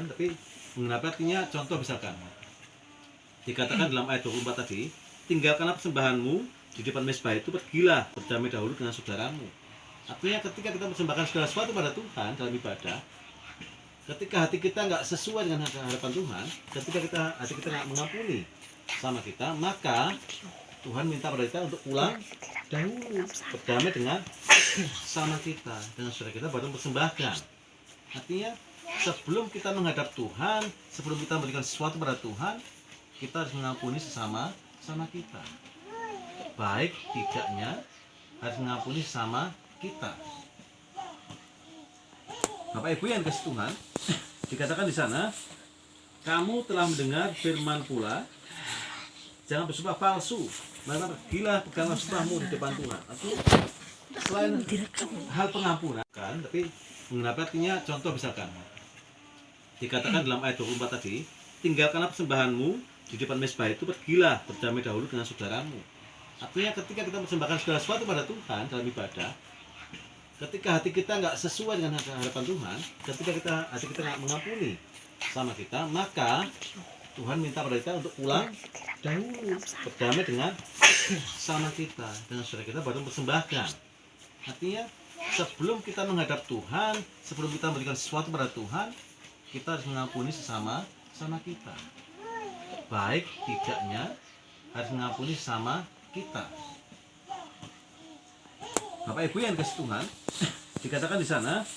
kan, tapi menggenapi artinya contoh misalkan dikatakan dalam ayat 24 tadi, tinggalkanlah persembahanmu di depan mezbah itu, pergilah berdamai dahulu dengan saudaramu. Artinya ketika kita persembahkan segala sesuatu pada Tuhan dalam ibadah, ketika hati kita nggak sesuai dengan harapan Tuhan, ketika hati kita nggak mengampuni sama kita, maka Tuhan minta pada kita untuk pulang dahulu, berdamai dengan sama kita, dengan saudara kita, baru mempersembahkan. Artinya sebelum kita menghadap Tuhan, sebelum kita memberikan sesuatu pada Tuhan, kita harus mengampuni sesama kita. Baik tidaknya harus mengampuni sesama kita. Bapak Ibu yang dikasihi Tuhan, dikatakan di sana, kamu telah mendengar firman pula, jangan bersumpah palsu, maka pergilah peganglah sumpahmu di depan Tuhan. Artinya selain hal pengampunan kan, tapi menggenapi artinya contoh misalkan dikatakan dalam ayat 24 tadi, tinggalkanlah persembahanmu di depan mezbah itu, pergilah berdamai dahulu dengan saudaramu. Artinya ketika kita persembahkan segala sesuatu pada Tuhan dalam ibadah, ketika hati kita nggak sesuai dengan harapan Tuhan, ketika hati kita nggak mengampuni sama kita, maka Tuhan minta pada kita untuk pulang dahulu, berdamai dengan sama kita, dengan saudara kita, baru mempersembahkan. Artinya sebelum kita menghadap Tuhan, sebelum kita memberikan sesuatu pada Tuhan, kita harus mengampuni sesama kita. Baik tidaknya harus mengampuni sesama kita. Bapak Ibu yang dikasihi Tuhan, dikatakan di sana,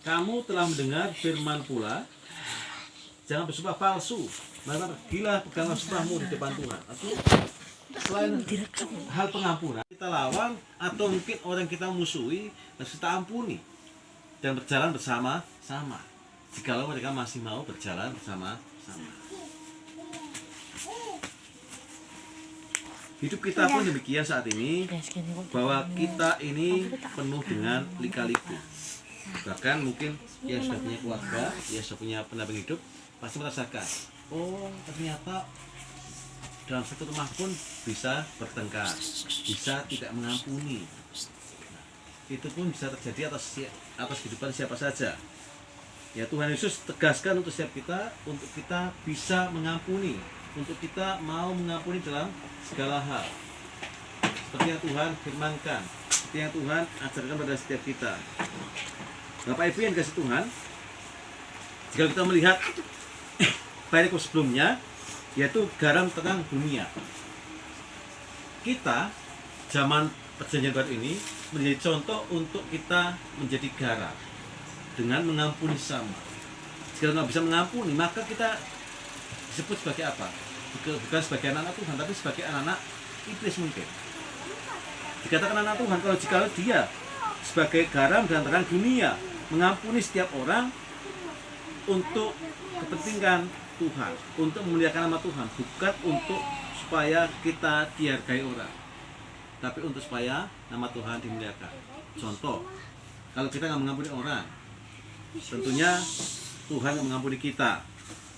kamu telah mendengar firman pula, jangan bersumpah palsu, maka pergilah peganglah sumpahmu di depan Tuhan. Artinya selain hal pengampunan, kita lawan atau mungkin orang kita musuhi, harus kita ampuni dan berjalan bersama-sama. Jikalau mereka masih mau berjalan bersama-sama. Hidup kita pun demikian saat ini, bahwa kita ini penuh dengan lika-liku. Bahkan mungkin yang sudah punya keluarga, yang sudah punya pendamping hidup, pasti merasakan, oh ternyata dalam satu rumah pun bisa bertengkar, bisa tidak mengampuni. Itu pun bisa terjadi atas kehidupan siapa saja. Ya, Tuhan Yesus tegaskan untuk setiap kita, untuk kita bisa mengampuni, untuk kita mau mengampuni dalam segala hal, seperti yang Tuhan firmankan, seperti yang Tuhan ajarkan pada setiap kita. Bapak Ibu yang dikasihi Tuhan, jika kita melihat perikop sebelumnya, yaitu garam terang dunia, kita zaman perjanjian baru ini menjadi contoh untuk kita menjadi garam dengan mengampuni sama. Jika nggak bisa mengampuni, maka kita disebut sebagai apa? Bukan sebagai anak Tuhan, tapi sebagai anak iblis mungkin. Dikatakan anak Tuhan kalau jika dia sebagai garam dan terang dunia mengampuni setiap orang untuk kepentingan Tuhan, untuk memuliakan nama Tuhan, bukan untuk supaya kita dihargai orang, tapi untuk supaya nama Tuhan dimuliakan. Contoh, kalau kita nggak mengampuni orang, tentunya Tuhan yang mengampuni kita.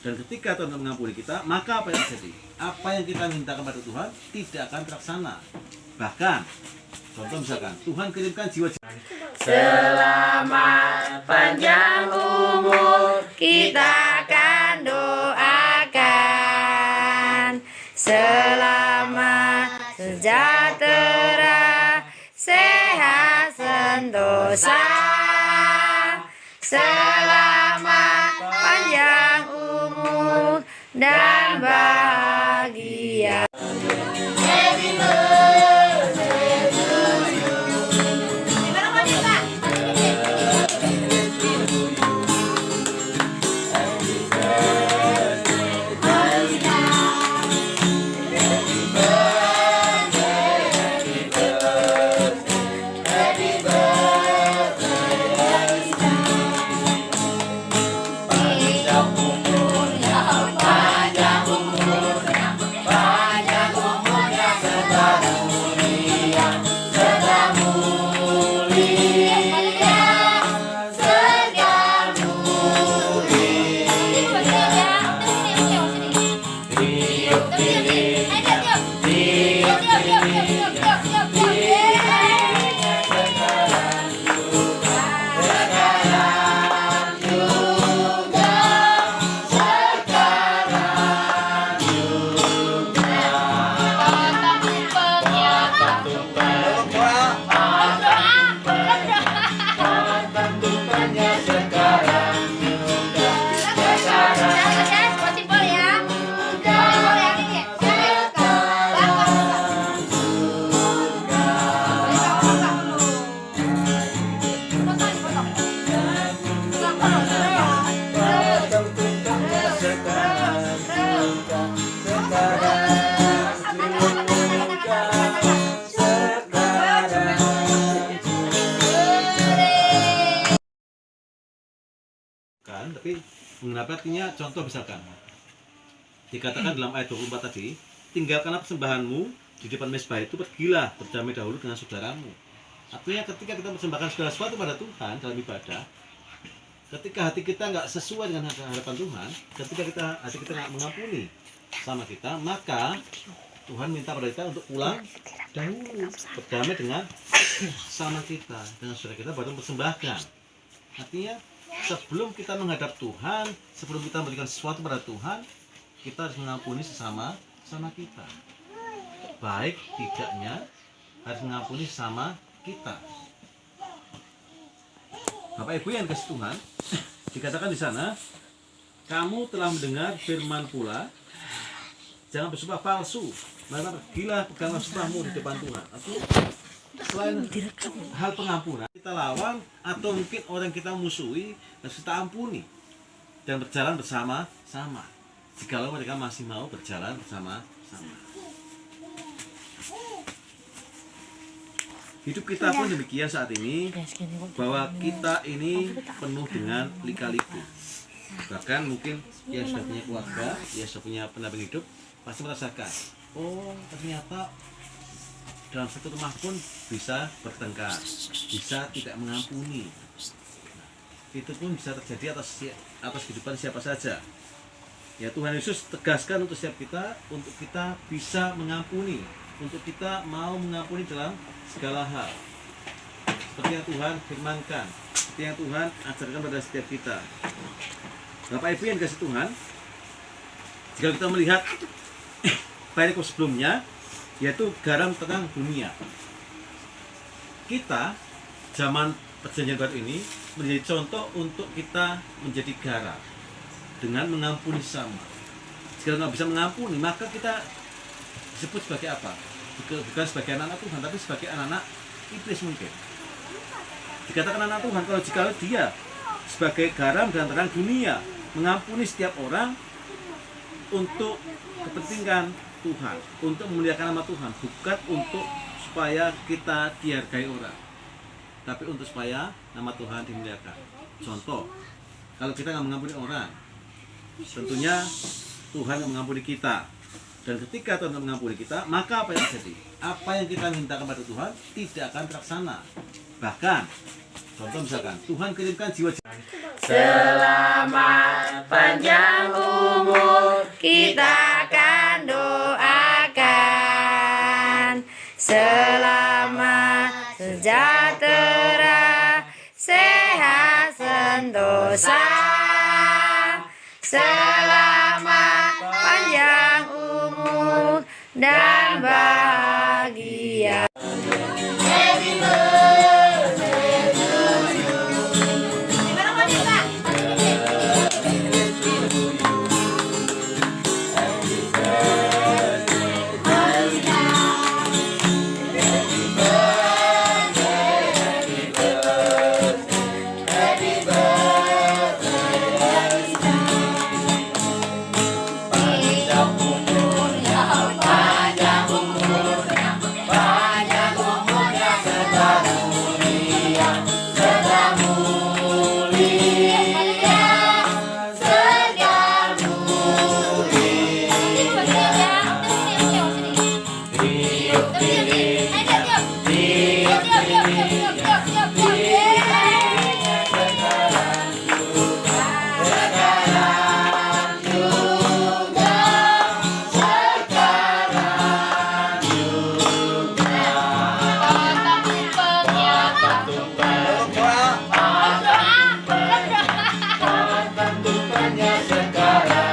Dan ketika Tuhan mengampuni kita, maka apa yang terjadi? Apa yang kita minta kepada Tuhan tidak akan terlaksana. Bahkan, contoh misalkan, Tuhan kirimkan jiwa. Selamat panjang umur kita akan doakan. Selamat sejahtera, sehat sentosa. Selamat panjang umur dan bahagia. Happy birthday to you. Gimana Pak Dita? Happy birthday, Dita. Happy birthday, happy birthday, happy birthday, Dita. Panjang umur, ya panjang umur. Menggenapi artinya contoh misalkan dikatakan dalam ayat 24 tadi, tinggalkanlah persembahanmu di depan mezbah itu, pergilah berdamai dahulu dengan saudaramu. Artinya ketika kita mempersembahkan segala sesuatu pada Tuhan dalam ibadah, ketika hati kita nggak sesuai dengan harapan Tuhan, ketika hati kita nggak mengampuni sama kita, maka Tuhan minta pada kita untuk pulang dahulu, berdamai dengan sama kita, dengan saudara kita, baru mempersembahkan. Artinya sebelum kita menghadap Tuhan, sebelum kita memberikan sesuatu pada Tuhan, kita harus mengampuni sesama kita. Baik tidaknya harus mengampuni sama kita. Bapak Ibu yang kasih Tuhan, dikatakan di sana, kamu telah mendengar firman pula, jangan bersumpah palsu, maka pergilah peganglah sumpahmu di depan Tuhan. Artinya selain hal pengampunan, kita lawan atau mungkin orang yang kita musuhi harus kita ampuni dan berjalan bersama-sama. Jikalau mereka masih mau berjalan bersama-sama. Hidup kita pun demikian saat ini, bahwa kita ini penuh dengan lika-liku. Bahkan mungkin yang sudah punya keluarga, yang sudah punya pendamping hidup, pasti merasakan, oh ternyata dalam satu rumah pun bisa bertengkar, bisa tidak mengampuni. Itu pun bisa terjadi atas kehidupan siapa saja. Ya, Tuhan Yesus tegaskan untuk setiap kita, untuk kita bisa mengampuni, untuk kita mau mengampuni dalam segala hal. Seperti yang Tuhan firmankan, seperti yang Tuhan ajarkan pada setiap kita. Bapak Ibu yang dikasihi Tuhan, jika kita melihat perikop sebelumnya, yaitu garam terang dunia. Kita zaman perjanjian baru ini menjadi contoh untuk kita menjadi garam dengan mengampuni sama. Jika nggak bisa mengampuni, maka kita disebut sebagai apa? Bukan sebagai anak Tuhan, tapi sebagai anak iblis mungkin. Dikatakan anak Tuhan kalau jika dia sebagai garam dan terang dunia mengampuni setiap orang untuk kepentingan Tuhan, untuk memuliakan nama Tuhan, bukan untuk supaya kita dihargai orang, tapi untuk supaya nama Tuhan dimuliakan. Contoh, kalau kita nggak mengampuni orang, tentunya Tuhan yang mengampuni kita. Dan ketika Tuhan mengampuni kita, maka apa yang terjadi? Apa yang kita minta kepada Tuhan tidak akan terlaksana. Bahkan, contoh misalkan, Tuhan kirimkan jiwa Selamat panjang umur kita akan doakan, selamat sejahtera, sehat sentosa, selamat panjang umur dan bahagia. Sekarang